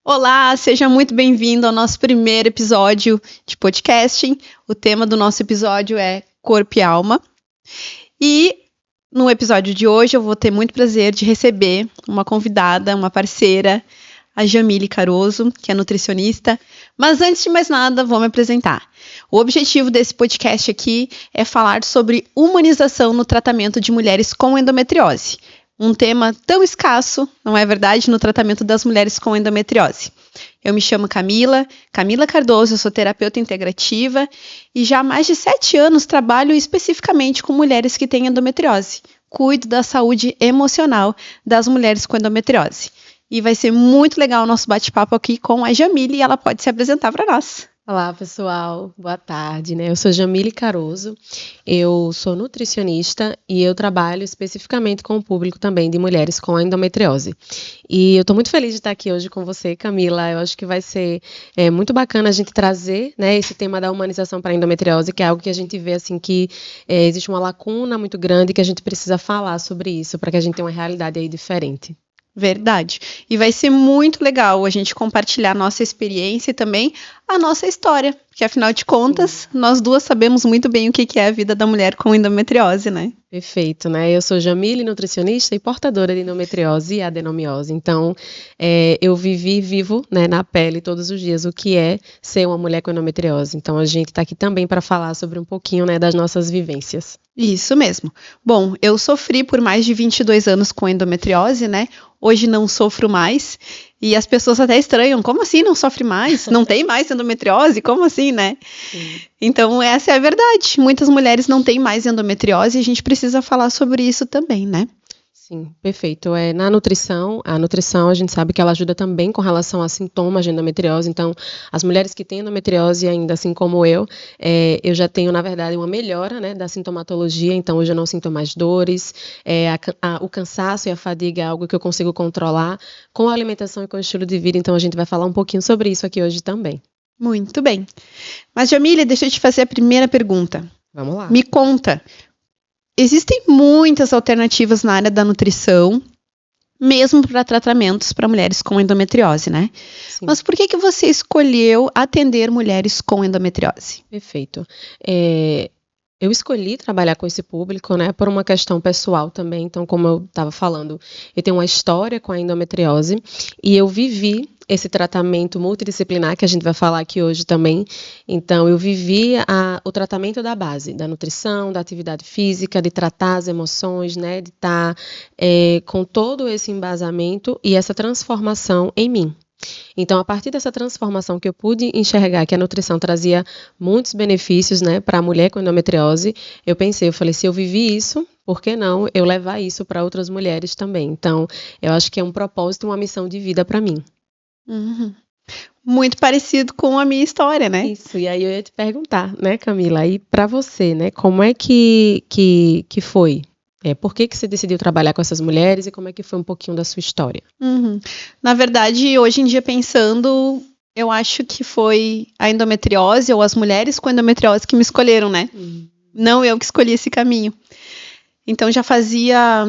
Olá, seja muito bem-vindo ao nosso primeiro episódio de podcasting. O tema do nosso episódio é Corpo e Alma. E no episódio de hoje eu vou ter muito prazer de receber uma convidada, uma parceira, a Jamile Caroso, que é nutricionista. Mas antes de mais nada, vou me apresentar. O objetivo desse podcast aqui é falar sobre humanização no tratamento de mulheres com endometriose. Um tema tão escasso, não é verdade, no tratamento das mulheres com endometriose. Eu me chamo Camila Cardoso, eu sou terapeuta integrativa e já há mais de 7 anos trabalho especificamente com mulheres que têm endometriose. Cuido da saúde emocional das mulheres com endometriose. E vai ser muito legal o nosso bate-papo aqui com a Jamile e ela pode se apresentar para nós. Olá, pessoal. Boa tarde, Eu sou Jamile Caroso, eu sou nutricionista e eu trabalho especificamente com o público também de mulheres com endometriose. E eu estou muito feliz de estar aqui hoje com você, Camila. Eu acho que vai ser muito bacana a gente trazer, esse tema da humanização para a endometriose, que é algo que a gente vê assim que existe uma lacuna muito grande que a gente precisa falar sobre isso para que a gente tenha uma realidade aí diferente. Verdade. E vai ser muito legal a gente compartilhar a nossa experiência e também a nossa história, porque afinal de contas, nós duas sabemos muito bem o que é a vida da mulher com endometriose, né? Perfeito, Eu sou Jamile, nutricionista e portadora de endometriose e adenomiose. Então, eu vivo, na pele todos os dias o que é ser uma mulher com endometriose. Então, a gente está aqui também para falar sobre um pouquinho, das nossas vivências. Isso mesmo. Bom, eu sofri por mais de 22 anos com endometriose, Hoje não sofro mais. E as pessoas até estranham, como assim não sofre mais? Não tem mais endometriose? Como assim, né? Sim. Então, essa é a verdade. Muitas mulheres não têm mais endometriose e a gente precisa falar sobre isso também, né? Sim, perfeito. Na nutrição, a nutrição a gente sabe que ela ajuda também com relação a sintomas de endometriose. Então, as mulheres que têm endometriose ainda, assim como eu já tenho, na verdade, uma melhora, da sintomatologia. Então, hoje eu não sinto mais dores. O cansaço e a fadiga é algo que eu consigo controlar com a alimentação e com o estilo de vida. Então, a gente vai falar um pouquinho sobre isso aqui hoje também. Muito bem. Mas, Jamília, deixa eu te fazer a primeira pergunta. Vamos lá. Me conta. Existem muitas alternativas na área da nutrição, mesmo para tratamentos para mulheres com endometriose, né? Sim. Mas por que você escolheu atender mulheres com endometriose? Perfeito. Eu escolhi trabalhar com esse público, por uma questão pessoal também. Então, como eu estava falando, eu tenho uma história com a endometriose e eu vivi esse tratamento multidisciplinar que a gente vai falar aqui hoje também. Então, eu vivi o tratamento da base, da nutrição, da atividade física, de tratar as emoções, de estar com todo esse embasamento e essa transformação em mim. Então, a partir dessa transformação que eu pude enxergar que a nutrição trazia muitos benefícios, para a mulher com endometriose, eu falei, se eu vivi isso, por que não eu levar isso para outras mulheres também? Então, eu acho que é um propósito, uma missão de vida para mim. Uhum. Muito parecido com a minha história, né? Isso, e aí eu ia te perguntar, Camila, e para você, como é que foi? Por que você decidiu trabalhar com essas mulheres e como é que foi um pouquinho da sua história? Na verdade, hoje em dia pensando, eu acho que foi a endometriose ou as mulheres com endometriose que me escolheram, né? Não eu que escolhi esse caminho. Então já fazia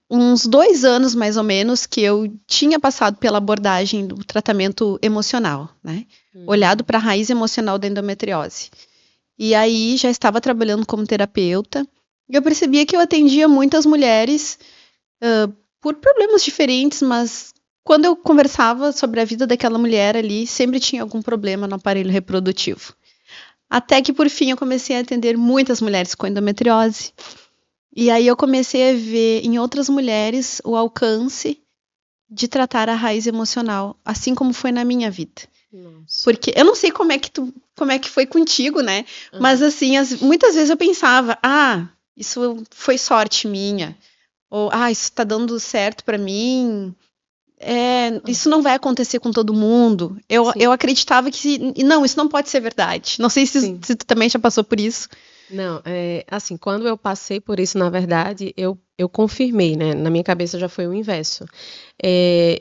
uns 2 anos, mais ou menos, que eu tinha passado pela abordagem do tratamento emocional, né? Olhado para a raiz emocional da endometriose. E aí já estava trabalhando como terapeuta. Eu percebia que eu atendia muitas mulheres por problemas diferentes, mas quando eu conversava sobre a vida daquela mulher ali, sempre tinha algum problema no aparelho reprodutivo. Até que, por fim, eu comecei a atender muitas mulheres com endometriose. E aí eu comecei a ver em outras mulheres o alcance de tratar a raiz emocional, assim como foi na minha vida. Nossa. Porque eu não sei como é que foi contigo, né? Mas assim, muitas vezes eu pensava, isso foi sorte minha. Ou, isso tá dando certo pra mim. Isso não vai acontecer com todo mundo. Eu acreditava que, não, isso não pode ser verdade. Não sei se tu também já passou por isso. Não, assim, quando eu passei por isso, na verdade, eu confirmei, Na minha cabeça já foi o inverso.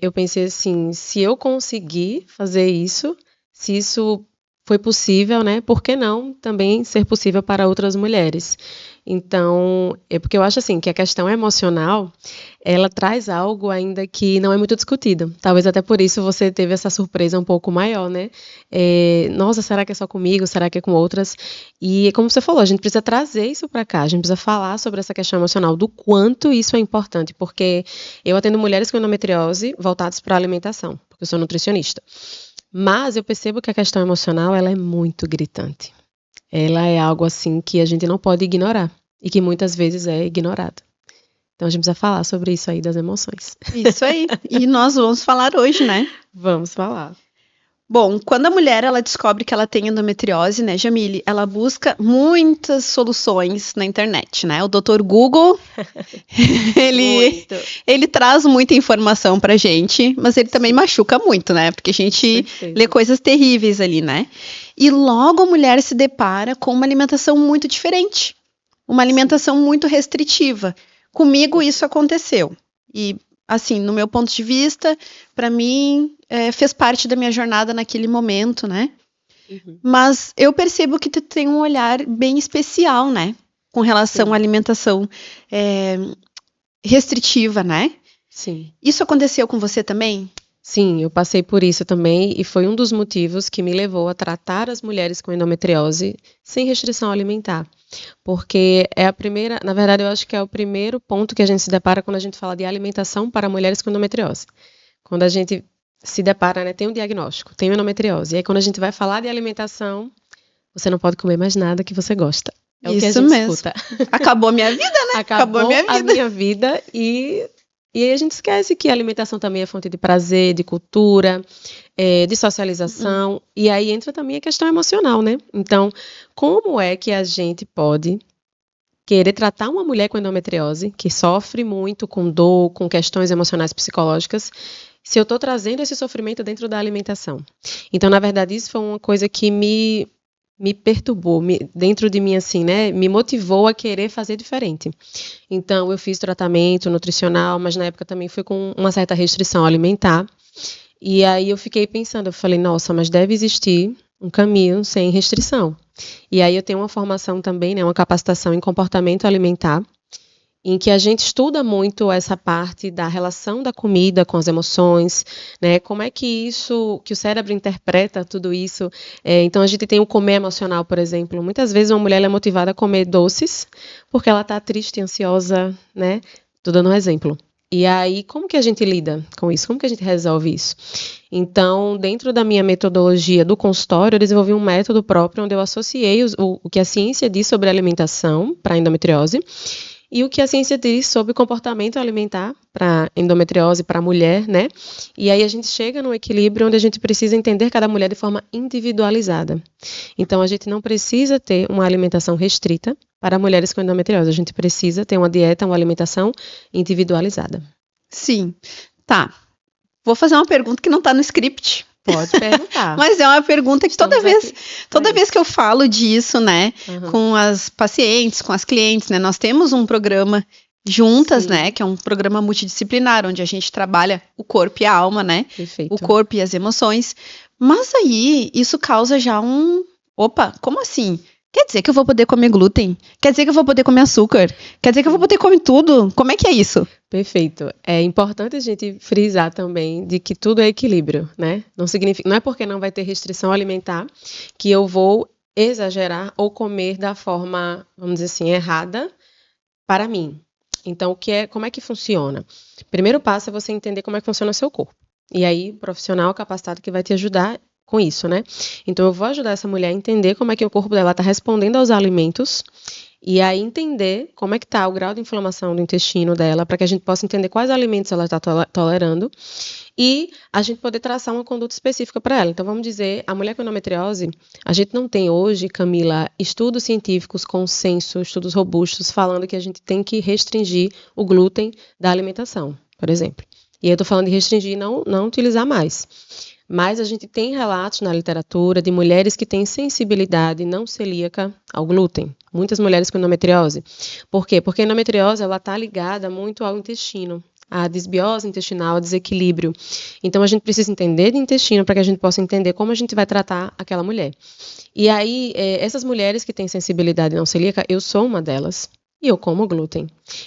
Eu pensei assim, se eu conseguir fazer isso, se isso foi possível, né? Por que não também ser possível para outras mulheres? Então, é porque eu acho assim que a questão emocional, ela traz algo ainda que não é muito discutido. Talvez até por isso você teve essa surpresa um pouco maior, né? Nossa, será que é só comigo? Será que é com outras? E como você falou, a gente precisa trazer isso para cá, a gente precisa falar sobre essa questão emocional, do quanto isso é importante, porque eu atendo mulheres com endometriose voltadas para a alimentação, porque eu sou nutricionista. Mas eu percebo que a questão emocional, ela é muito gritante. Ela é algo assim que a gente não pode ignorar e que muitas vezes é ignorado. Então a gente precisa falar sobre isso aí das emoções. Isso aí. E nós vamos falar hoje, né? Vamos falar. Bom, quando a mulher ela descobre que ela tem endometriose, né, Jamile, ela busca muitas soluções na internet, né? O Dr. Google, ele traz muita informação pra gente, mas ele também machuca muito, né? Porque a gente lê coisas terríveis ali, né? E logo a mulher se depara com uma alimentação muito diferente, uma alimentação muito restritiva. Comigo isso aconteceu. E assim, no meu ponto de vista, para mim, fez parte da minha jornada naquele momento, né? Uhum. Mas eu percebo que tu tem um olhar bem especial, né? Com relação à alimentação restritiva, né? Sim. Isso aconteceu com você também? Sim, eu passei por isso também e foi um dos motivos que me levou a tratar as mulheres com endometriose sem restrição alimentar. Porque é a primeira, na verdade eu acho que é o primeiro ponto que a gente se depara quando a gente fala de alimentação para mulheres com endometriose. Quando a gente se depara, né, tem um diagnóstico, tem endometriose. E aí quando a gente vai falar de alimentação, você não pode comer mais nada que você gosta. É isso o que a gente mesmo. Escuta. Acabou a minha vida, né? Acabou a minha vida e aí a gente esquece que a alimentação também é fonte de prazer, de cultura, de socialização. E aí entra também a questão emocional, né? Então, como é que a gente pode querer tratar uma mulher com endometriose, que sofre muito com dor, com questões emocionais psicológicas, se eu estou trazendo esse sofrimento dentro da alimentação? Então, na verdade, isso foi uma coisa que me perturbou, dentro de mim, assim, né, me motivou a querer fazer diferente. Então, eu fiz tratamento nutricional, mas na época também fui com uma certa restrição alimentar. E aí eu fiquei pensando, eu falei, nossa, mas deve existir um caminho sem restrição. E aí eu tenho uma formação também, né, uma capacitação em comportamento alimentar, em que a gente estuda muito essa parte da relação da comida com as emoções, né? Como é que o cérebro interpreta tudo isso. Então a gente tem o comer emocional, por exemplo. Muitas vezes uma mulher é motivada a comer doces porque ela está triste, ansiosa, né? Estou dando um exemplo. E aí, como que a gente lida com isso? Como que a gente resolve isso? Então, dentro da minha metodologia do consultório, eu desenvolvi um método próprio onde eu associei o que a ciência diz sobre alimentação para endometriose e o que a ciência diz sobre comportamento alimentar para endometriose, para a mulher, né? E aí a gente chega num equilíbrio onde a gente precisa entender cada mulher de forma individualizada. Então, a gente não precisa ter uma alimentação restrita para mulheres com endometriose. A gente precisa ter uma dieta, uma alimentação individualizada. Sim. Tá. Vou fazer uma pergunta que não está no script. Pode perguntar. Mas é uma pergunta que toda vez que eu falo disso, né, com as pacientes, com as clientes, né, nós temos um programa juntas, né, que é um programa multidisciplinar, onde a gente trabalha o corpo e a alma, né, Perfeito. o corpo e as emoções, mas aí isso causa já opa, como assim? Quer dizer que eu vou poder comer glúten? Quer dizer que eu vou poder comer açúcar? Quer dizer que eu vou poder comer tudo? Como é que é isso? Perfeito. É importante a gente frisar também de que tudo é equilíbrio, né? Não é porque não vai ter restrição alimentar que eu vou exagerar ou comer da forma, vamos dizer assim, errada para mim. Então, como é que funciona? Primeiro passo é você entender como é que funciona o seu corpo. E aí, o profissional capacitado que vai te ajudar com isso, né? Então, eu vou ajudar essa mulher a entender como é que o corpo dela está respondendo aos alimentos e aí entender como é que está o grau de inflamação do intestino dela, para que a gente possa entender quais alimentos ela está tolerando e a gente poder traçar uma conduta específica para ela. Então, vamos dizer, a mulher com endometriose, a gente não tem hoje, Camila, estudos científicos, consenso, estudos robustos, falando que a gente tem que restringir o glúten da alimentação, por exemplo. E eu estou falando de restringir, não utilizar mais. Mas a gente tem relatos na literatura de mulheres que têm sensibilidade não celíaca ao glúten. Muitas mulheres com endometriose. Por quê? Porque a endometriose está ligada muito ao intestino. a desbiose intestinal, a desequilíbrio. Então, a gente precisa entender de intestino para que a gente possa entender como a gente vai tratar aquela mulher. E aí, essas mulheres que têm sensibilidade não celíaca, eu sou uma delas, e eu como glúten.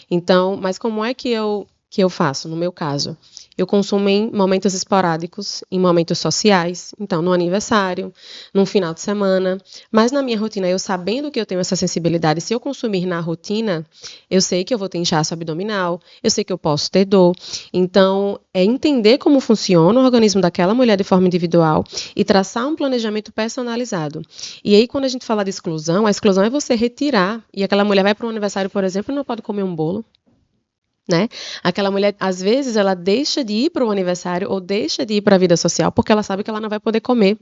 Então, mas como é que eu faço, no meu caso? Eu consumo em momentos esporádicos, em momentos sociais, então no aniversário, num final de semana, mas na minha rotina, eu sabendo que eu tenho essa sensibilidade, se eu consumir na rotina, eu sei que eu vou ter inchaço abdominal, eu sei que eu posso ter dor, então é entender como funciona o organismo daquela mulher de forma individual e traçar um planejamento personalizado. E aí quando a gente fala de exclusão, a exclusão é você retirar, e aquela mulher vai para um aniversário, por exemplo, e não pode comer um bolo, né? Aquela mulher, às vezes, ela deixa de ir para o aniversário ou deixa de ir para a vida social porque ela sabe que ela não vai poder comer.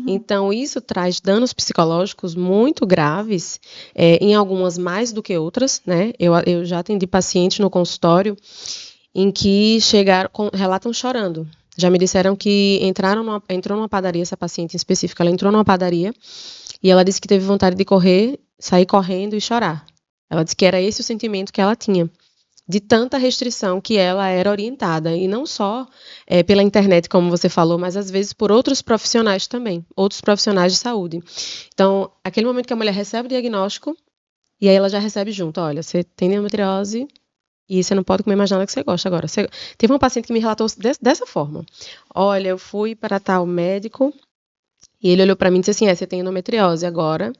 Então, isso traz danos psicológicos muito graves, em algumas mais do que outras, né? Eu já atendi pacientes no consultório em que relatam chorando. Já me disseram que entrou numa padaria, essa paciente em específico, ela entrou numa padaria e ela disse que teve vontade de sair correndo e chorar. Ela disse que era esse o sentimento que ela tinha, de tanta restrição que ela era orientada, e não só pela internet, como você falou, mas às vezes por outros profissionais também, outros profissionais de saúde. Então, aquele momento que a mulher recebe o diagnóstico, e aí ela já recebe junto, olha, você tem endometriose e você não pode comer mais nada que você gosta agora. Teve uma paciente que me relatou dessa forma, olha, eu fui para tal médico, e ele olhou para mim e disse assim, você tem endometriose agora,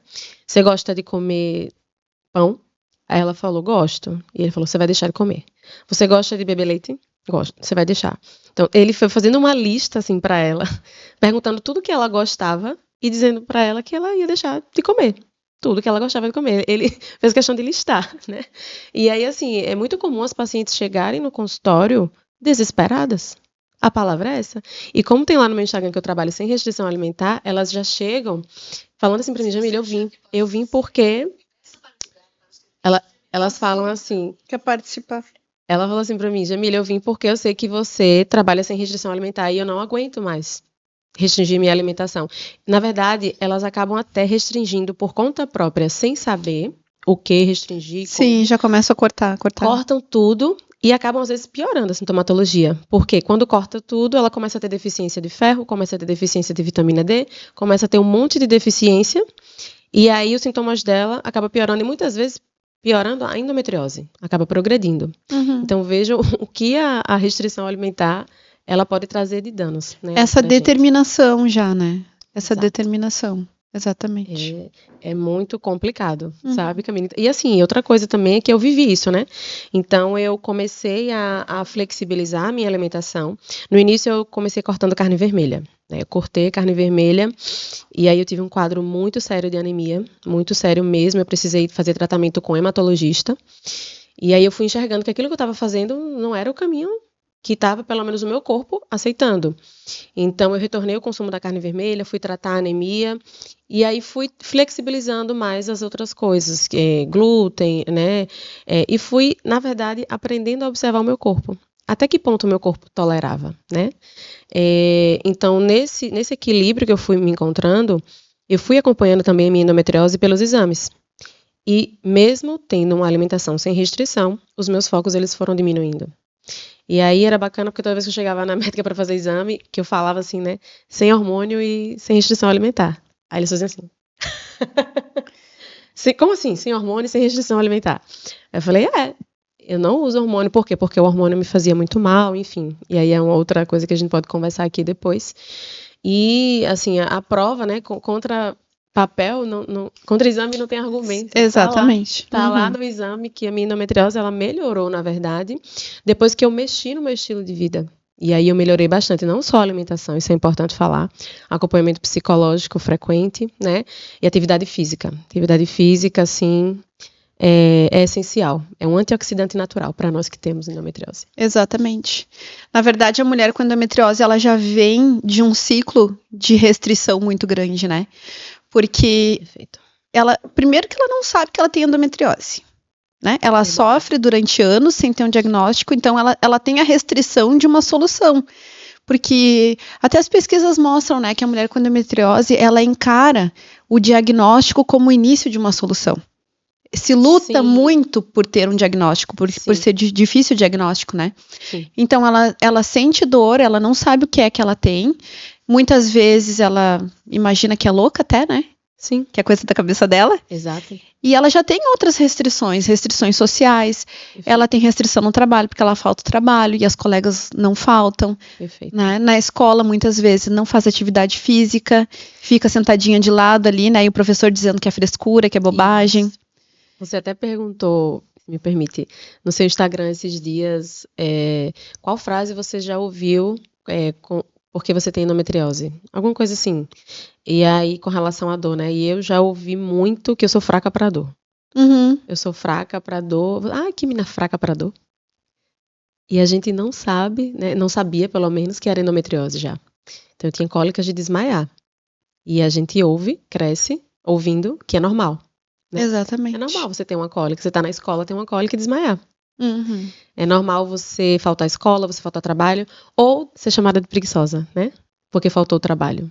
você gosta de comer pão? Aí ela falou, gosto. E ele falou, você vai deixar de comer. Você gosta de beber leite? Gosto. Você vai deixar. Então, ele foi fazendo uma lista, assim, pra ela, perguntando tudo que ela gostava e dizendo pra ela que ela ia deixar de comer. Tudo que ela gostava de comer. Ele fez questão de listar, né? E aí, assim, é muito comum as pacientes chegarem no consultório desesperadas. A palavra é essa. E como tem lá no meu Instagram que eu trabalho sem restrição alimentar, elas já chegam falando assim pra mim, Jamília, eu vim porque... Elas falam assim. Quer participar? Ela falou assim pra mim, Jamília, eu vim porque eu sei que você trabalha sem restrição alimentar e eu não aguento mais restringir minha alimentação. Na verdade, elas acabam até restringindo por conta própria, sem saber o que restringir. Sim, já começam a cortar. Cortam tudo e acabam, às vezes, piorando a sintomatologia. Porque quando corta tudo, ela começa a ter deficiência de ferro, começa a ter deficiência de vitamina D, começa a ter um monte de deficiência e aí os sintomas dela acabam piorando e muitas vezes piorando a endometriose, acaba progredindo. Então vejam o que a restrição alimentar ela pode trazer de danos, né? Essa determinação gente. Já, né? Essa Exato. Determinação, exatamente. É muito complicado, sabe, Camila? E assim, outra coisa também é que eu vivi isso, né? Então eu comecei a flexibilizar a minha alimentação. No início eu comecei cortando carne vermelha. Né? Eu cortei carne vermelha e aí eu tive um quadro muito sério de anemia, muito sério mesmo. Eu precisei fazer tratamento com hematologista. E aí eu fui enxergando que aquilo que eu estava fazendo não era o caminho que estava, pelo menos, o meu corpo aceitando. Então, eu retornei ao consumo da carne vermelha, fui tratar a anemia, e aí fui flexibilizando mais as outras coisas, glúten, né? E fui, na verdade, aprendendo a observar o meu corpo. Até que ponto o meu corpo tolerava, né? Então, nesse equilíbrio que eu fui me encontrando, eu fui acompanhando também a minha endometriose pelos exames. E mesmo tendo uma alimentação sem restrição, os meus focos eles foram diminuindo. E aí era bacana porque toda vez que eu chegava na médica para fazer exame, que eu falava assim, né, sem hormônio e sem restrição alimentar. Aí eles faziam assim. Como assim? Sem hormônio e sem restrição alimentar? Aí eu falei, eu não uso hormônio. Por quê? Porque o hormônio me fazia muito mal, enfim. E aí é uma outra coisa que a gente pode conversar aqui depois. E, assim, a prova, né, contra papel, contra exame não tem argumento. Exatamente. Tá lá no exame que a minha endometriose, ela melhorou, na verdade, depois que eu mexi no meu estilo de vida. E aí eu melhorei bastante, não só a alimentação, isso é importante falar, acompanhamento psicológico frequente, né, e atividade física. Atividade física, assim, é essencial. É um antioxidante natural para nós que temos endometriose. Exatamente. Na verdade, a mulher com endometriose, ela já vem de um ciclo de restrição muito grande, né? Porque primeiro que ela não sabe que ela tem endometriose, né? Ela sofre durante anos sem ter um diagnóstico, então ela tem a restrição de uma solução. Porque até as pesquisas mostram, né, que a mulher com endometriose, ela encara o diagnóstico como o início de uma solução. se luta Sim. muito por ter um diagnóstico, por ser difícil o diagnóstico, né? Sim. Então, ela sente dor, ela não sabe o que é que ela tem. Muitas vezes ela imagina que é louca até, né? Sim. Que é coisa da cabeça dela. Exato. E ela já tem outras restrições sociais. Perfeito. Ela tem restrição no trabalho, porque ela falta o trabalho e as colegas não faltam. Perfeito. Né? Na escola, muitas vezes, não faz atividade física, fica sentadinha de lado ali, né? E o professor dizendo que é frescura, que é bobagem. Isso. Você até perguntou, me permite, no seu Instagram esses dias, qual frase você já ouviu porque você tem endometriose? Alguma coisa assim. E aí, com relação à dor, né? E eu já ouvi muito que eu sou fraca pra dor. Uhum. Eu sou fraca pra dor. Ah, que mina fraca pra dor. E a gente não sabe, né? Não sabia, pelo menos, que era endometriose já. Então, eu tinha cólicas de desmaiar. E a gente cresce, ouvindo que é normal. Né? Exatamente. É normal você ter uma cólica. Você tá na escola, tem uma cólica e desmaiar. Uhum. É normal você faltar à escola, você faltar ao trabalho, ou ser chamada de preguiçosa, né? Porque faltou o trabalho.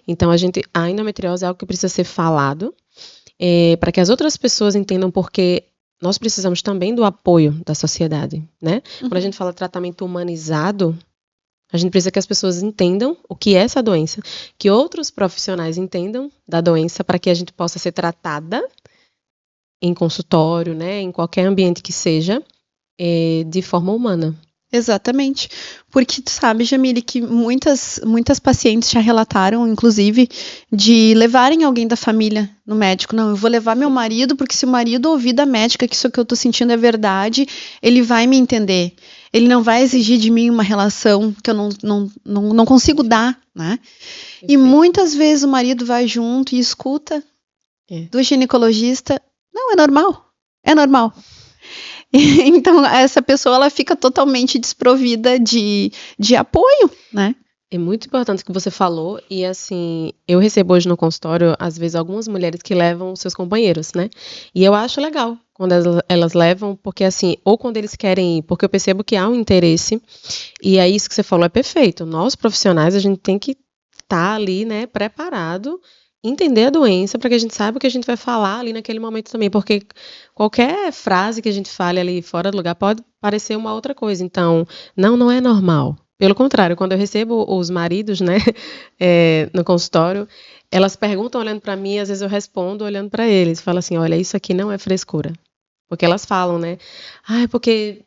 Então, a endometriose é algo que precisa ser falado, para que as outras pessoas entendam, porque nós precisamos também do apoio da sociedade, né? Uhum. Quando a gente fala tratamento humanizado, a gente precisa que as pessoas entendam o que é essa doença, que outros profissionais entendam da doença, para que a gente possa ser tratada em consultório, né? Em qualquer ambiente que seja, de forma humana. Exatamente. Porque tu sabe, Jamile, que muitas pacientes já relataram, inclusive, de levarem alguém da família no médico. Não, eu vou levar meu marido, porque se o marido ouvir da médica que isso que eu tô sentindo é verdade, ele vai me entender. Ele não vai exigir de mim uma relação que eu não consigo dar, né? Perfeito. E muitas vezes o marido vai junto e escuta do ginecologista, não, é normal, é normal. Então, essa pessoa ela fica totalmente desprovida de apoio, né? É muito importante o que você falou, e assim, eu recebo hoje no consultório, às vezes, algumas mulheres que levam seus companheiros, né? E eu acho legal quando elas levam, porque assim, ou quando eles querem ir, porque eu percebo que há um interesse, e é isso que você falou, é perfeito. Nós, profissionais, a gente tem que estar ali, né, preparado, entender a doença, para que a gente saiba o que a gente vai falar ali naquele momento também, porque qualquer frase que a gente fale ali fora do lugar pode parecer uma outra coisa. Então, não é normal. Pelo contrário, quando eu recebo os maridos, né, no consultório, elas perguntam olhando para mim, às vezes eu respondo olhando para eles. Falo assim, olha, isso aqui não é frescura. Porque elas falam, né, porque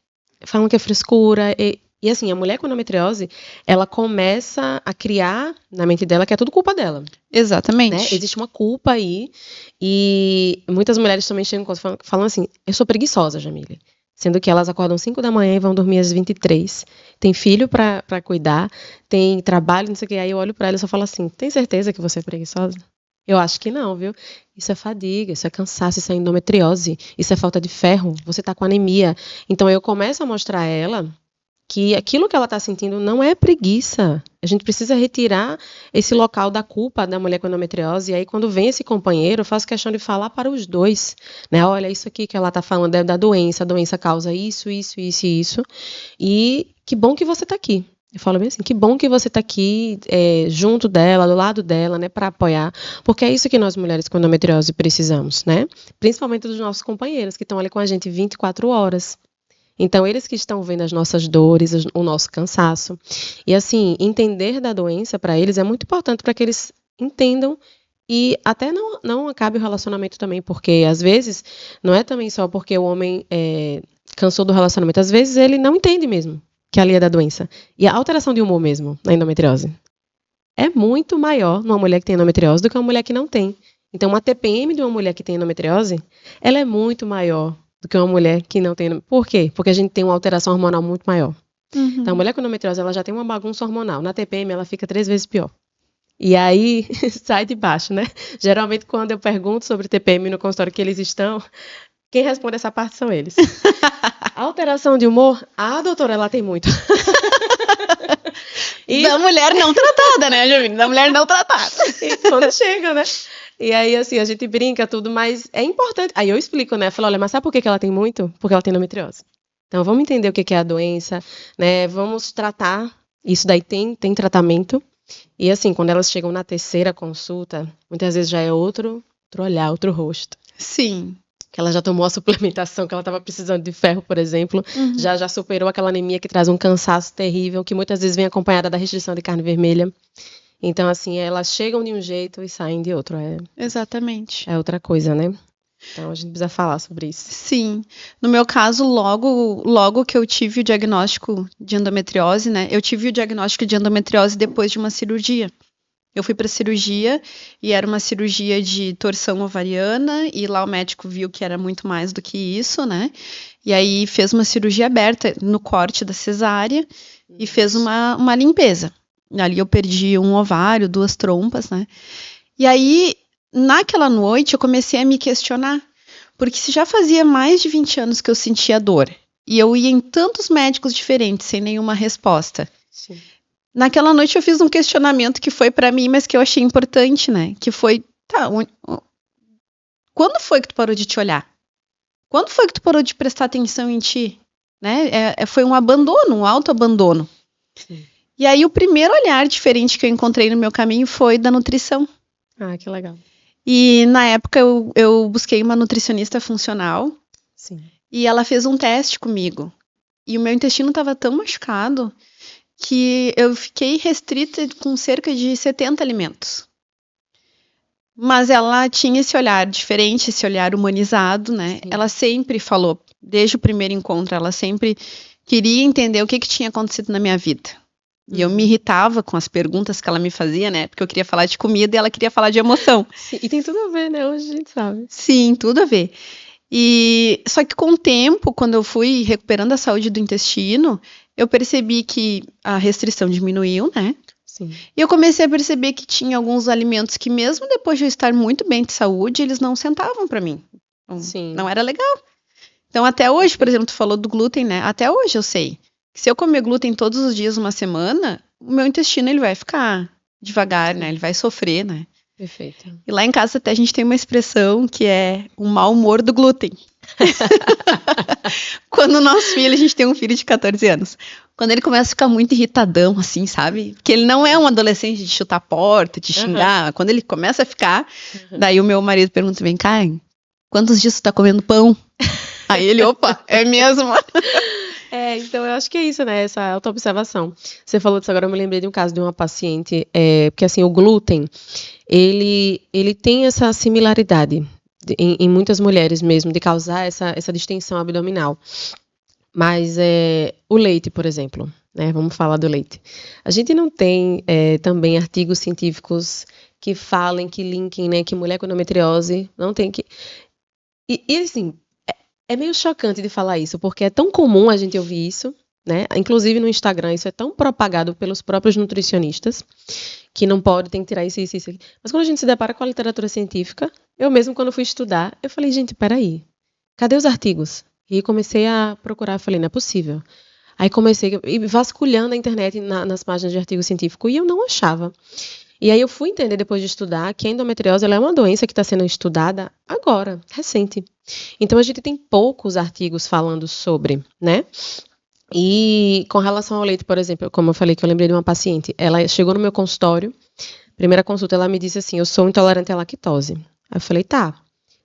falam que é frescura. E assim, a mulher com endometriose, ela começa a criar na mente dela que é tudo culpa dela. Exatamente. Né? Existe uma culpa aí, e muitas mulheres também chegam falam assim, eu sou preguiçosa, Jamile. Sendo que elas acordam 5 da manhã e vão dormir às 23. Tem filho pra cuidar, tem trabalho, não sei o que. Aí eu olho pra ela e só falo assim, tem certeza que você é preguiçosa? Eu acho que não, viu? Isso é fadiga, isso é cansaço, isso é endometriose, isso é falta de ferro, você tá com anemia. Então eu começo a mostrar a ela que aquilo que ela está sentindo não é preguiça. A gente precisa retirar esse local da culpa da mulher com endometriose. E aí, quando vem esse companheiro, eu faço questão de falar para os dois. Né? Olha, isso aqui que ela está falando é da doença. A doença causa isso, isso, isso e isso. E que bom que você está aqui. Eu falo bem assim, que bom que você está aqui junto dela, do lado dela, né, para apoiar. Porque é isso que nós mulheres com endometriose precisamos, né? Principalmente dos nossos companheiros, que estão ali com a gente 24 horas. Então, eles que estão vendo as nossas dores, o nosso cansaço. E, assim, entender da doença para eles é muito importante para que eles entendam e até não acabe o relacionamento também, porque, às vezes, não é também só porque o homem cansou do relacionamento. Às vezes, ele não entende mesmo que ali é da doença. E a alteração de humor mesmo, na endometriose, é muito maior numa mulher que tem endometriose do que uma mulher que não tem. Então, uma TPM de uma mulher que tem endometriose, ela é muito maior do que uma mulher que não tem. Por quê? Porque a gente tem uma alteração hormonal muito maior. Uhum. Então, a mulher com endometriose, ela já tem uma bagunça hormonal. Na TPM, ela fica 3 vezes pior. E aí, sai de baixo, né? Geralmente, quando eu pergunto sobre TPM no consultório que eles estão, quem responde essa parte são eles. Alteração de humor? Ah, doutora, ela tem muito. E da mulher não tratada, né, Jamile? Da mulher não tratada. E quando chega, né? E aí, assim, a gente brinca tudo, mas é importante. Aí eu explico, né? Eu falo, olha, mas sabe por que ela tem muito? Porque ela tem endometriose. Então, vamos entender o que é a doença, né? Vamos tratar. Isso daí tem tratamento. E assim, quando elas chegam na 3ª consulta, muitas vezes já é outro olhar, outro rosto. Sim. que ela já tomou a suplementação, que ela estava precisando de ferro, por exemplo, já superou aquela anemia que traz um cansaço terrível, que muitas vezes vem acompanhada da restrição de carne vermelha. Então, assim, elas chegam de um jeito e saem de outro. Exatamente. É outra coisa, né? Então, a gente precisa falar sobre isso. Sim. No meu caso, logo que eu tive o diagnóstico de endometriose, né? Eu tive o diagnóstico de endometriose depois de uma cirurgia. Eu fui para cirurgia e era uma cirurgia de torção ovariana e lá o médico viu que era muito mais do que isso, né? E aí fez uma cirurgia aberta no corte da cesárea e fez uma limpeza. Ali eu perdi um ovário, 2 trompas, né? E aí, naquela noite, eu comecei a me questionar. Porque se já fazia mais de 20 anos que eu sentia dor e eu ia em tantos médicos diferentes sem nenhuma resposta. Sim. Naquela noite eu fiz um questionamento que foi pra mim, mas que eu achei importante, né? Que foi, quando foi que tu parou de te olhar? Quando foi que tu parou de prestar atenção em ti? Né? Foi um abandono, um autoabandono. Sim. E aí o primeiro olhar diferente que eu encontrei no meu caminho foi da nutrição. Ah, que legal. E na época eu busquei uma nutricionista funcional. Sim. E ela fez um teste comigo. E o meu intestino estava tão machucado que eu fiquei restrita com cerca de 70 alimentos. Mas ela tinha esse olhar diferente, esse olhar humanizado, né? Sim. Ela sempre falou, desde o primeiro encontro, ela sempre queria entender o que tinha acontecido na minha vida. E eu me irritava com as perguntas que ela me fazia, né? Porque eu queria falar de comida e ela queria falar de emoção. Sim, e tem tudo a ver, né? Hoje a gente sabe. Sim, tudo a ver. E só que com o tempo, quando eu fui recuperando a saúde do intestino, eu percebi que a restrição diminuiu, né? Sim. E eu comecei a perceber que tinha alguns alimentos que mesmo depois de eu estar muito bem de saúde, eles não sentavam pra mim. Sim. Não era legal. Então até hoje, por exemplo, tu falou do glúten, né? Até hoje eu sei que se eu comer glúten todos os dias uma semana, o meu intestino ele vai ficar devagar, né? Ele vai sofrer, né? Perfeito. E lá em casa até a gente tem uma expressão que é o mau humor do glúten. Quando o nosso filho, a gente tem um filho de 14 anos. Quando ele começa a ficar muito irritadão, assim, sabe? Porque ele não é um adolescente de chutar a porta, de xingar. Quando ele começa a ficar, daí o meu marido pergunta, vem cá, quantos dias tu tá comendo pão? Aí ele, opa, é mesmo? Então eu acho que é isso, né? Essa autoobservação. Você falou disso agora, eu me lembrei de um caso de uma paciente, porque assim, o glúten, ele tem essa similaridade em muitas mulheres mesmo, de causar essa distensão abdominal. Mas o leite, por exemplo, né? Vamos falar do leite. A gente não tem também artigos científicos que falem, que linkem, né? Que mulher com endometriose não tem que... E assim... É meio chocante de falar isso, porque é tão comum a gente ouvir isso, né? Inclusive no Instagram, isso é tão propagado pelos próprios nutricionistas, que não pode, tem que tirar isso. Mas quando a gente se depara com a literatura científica, eu mesmo quando fui estudar, eu falei, gente, peraí, cadê os artigos? E comecei a procurar, falei, não é possível. Aí comecei vasculhando a internet nas páginas de artigo científico, e eu não achava. E aí eu fui entender, depois de estudar, que a endometriose ela é uma doença que está sendo estudada agora, recente. Então a gente tem poucos artigos falando sobre, né? E com relação ao leite, por exemplo, como eu falei que eu lembrei de uma paciente, ela chegou no meu consultório, primeira consulta, ela me disse assim, eu sou intolerante à lactose. Aí eu falei, tá,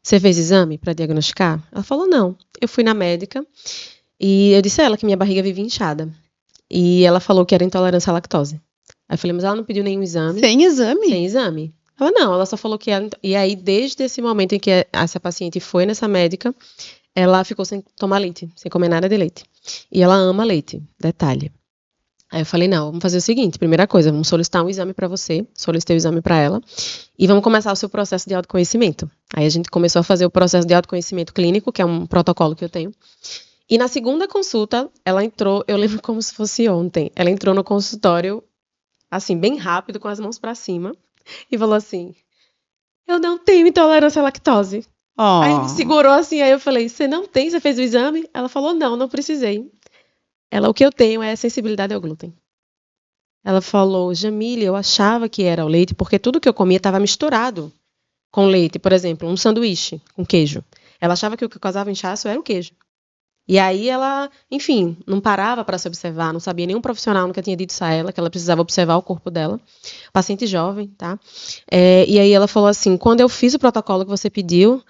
você fez exame para diagnosticar? Ela falou, não. Eu fui na médica e eu disse a ela que minha barriga vivia inchada. E ela falou que era intolerância à lactose. Aí eu falei, mas ela não pediu nenhum exame. Sem exame? Sem exame. Ela não, ela só falou que ela... E aí, desde esse momento em que essa paciente foi nessa médica, ela ficou sem tomar leite, sem comer nada de leite. E ela ama leite, detalhe. Aí eu falei, não, vamos fazer o seguinte, primeira coisa, vamos solicitar um exame para você, solicitei o exame para ela, e vamos começar o seu processo de autoconhecimento. Aí a gente começou a fazer o processo de autoconhecimento clínico, que é um protocolo que eu tenho. E na segunda consulta, ela entrou, eu lembro como se fosse ontem, ela entrou no consultório, assim, bem rápido, com as mãos para cima, e falou assim, eu não tenho intolerância à lactose. Oh. Aí me segurou assim, aí eu falei, você não tem? Você fez o exame? Ela falou, não precisei. Ela, o que eu tenho é sensibilidade ao glúten. Ela falou, Jamile, eu achava que era o leite, porque tudo que eu comia estava misturado com leite. Por exemplo, um sanduíche com queijo. Ela achava que o que causava inchaço era o queijo. E aí ela, enfim, não parava para se observar, não sabia, nenhum profissional nunca tinha dito isso a ela, que ela precisava observar o corpo dela. Paciente jovem, tá? E aí ela falou assim, quando eu fiz o protocolo que você pediu,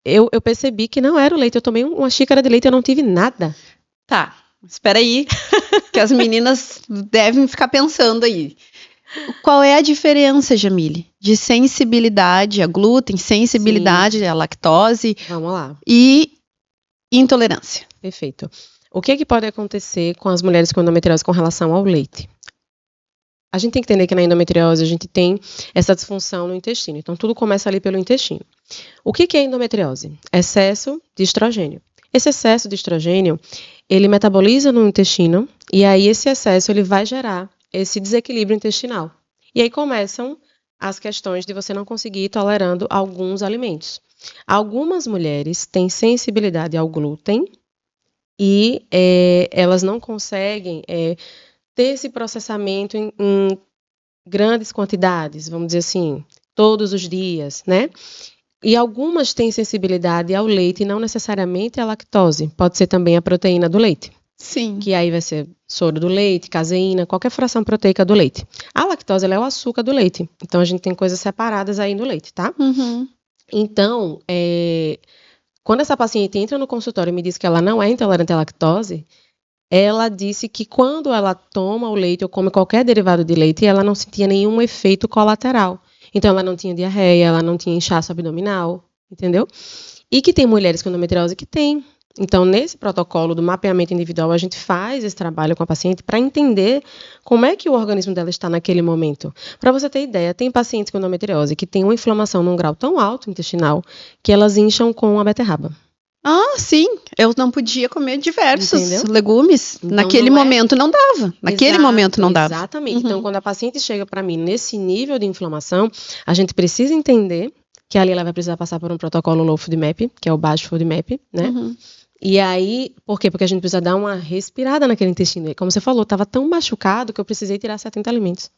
eu percebi que não era o leite. Eu tomei uma xícara de leite e eu não tive nada. Tá, espera aí, que as meninas devem ficar pensando aí. Qual é a diferença, Jamile, de sensibilidade a glúten, sensibilidade à lactose Vamos lá. e intolerância? Perfeito. O que é que pode acontecer com as mulheres com endometriose com relação ao leite? A gente tem que entender que na endometriose a gente tem essa disfunção no intestino. Então, tudo começa ali pelo intestino. O que é endometriose? Excesso de estrogênio. Esse excesso de estrogênio, ele metaboliza no intestino e aí esse excesso ele vai gerar esse desequilíbrio intestinal. E aí começam as questões de você não conseguir ir tolerando alguns alimentos. Algumas mulheres têm sensibilidade ao glúten e elas não conseguem ter esse processamento em grandes quantidades, vamos dizer assim, todos os dias, né? E algumas têm sensibilidade ao leite e não necessariamente à lactose. Pode ser também a proteína do leite. Sim. Que aí vai ser soro do leite, caseína, qualquer fração proteica do leite. A lactose ela é o açúcar do leite. Então a gente tem coisas separadas aí no leite, tá? Uhum. Então, quando essa paciente entra no consultório e me diz que ela não é intolerante à lactose, ela disse que quando ela toma o leite ou come qualquer derivado de leite, ela não sentia nenhum efeito colateral. Então, ela não tinha diarreia, ela não tinha inchaço abdominal, entendeu? E que tem mulheres com endometriose que tem. Então, nesse protocolo do mapeamento individual, a gente faz esse trabalho com a paciente para entender como é que o organismo dela está naquele momento. Para você ter ideia, tem pacientes com endometriose que têm uma inflamação num grau tão alto intestinal que elas incham com a beterraba. Ah, sim. Eu não podia comer diversos Entendeu? legumes. Então, Naquele momento não dava. Naquele momento não dava. Exatamente. Então, quando a paciente chega para mim nesse nível de inflamação, a gente precisa entender que ali ela vai precisar passar por um protocolo low FODMAP, que é o baixo FODMAP, né? Uhum. E aí, por quê? Porque a gente precisa dar uma respirada naquele intestino. E como você falou, estava tão machucado que eu precisei tirar 70 alimentos.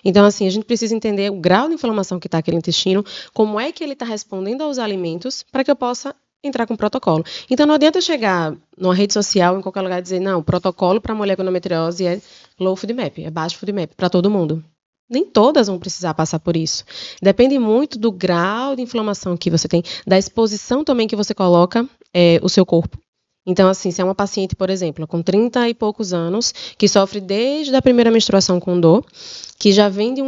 Então, assim, a gente precisa entender o grau de inflamação que está aquele intestino, como é que ele está respondendo aos alimentos, para que eu possa entrar com protocolo. Então, não adianta chegar numa rede social, em qualquer lugar, e dizer, não, o protocolo para mulher com endometriose é low FODMAP, é baixo FODMAP, para todo mundo. Nem todas vão precisar passar por isso. Depende muito do grau de inflamação que você tem, da exposição também que você coloca o seu corpo. Então, assim, se é uma paciente, por exemplo, com 30 e poucos anos, que sofre desde a primeira menstruação com dor, que já vem de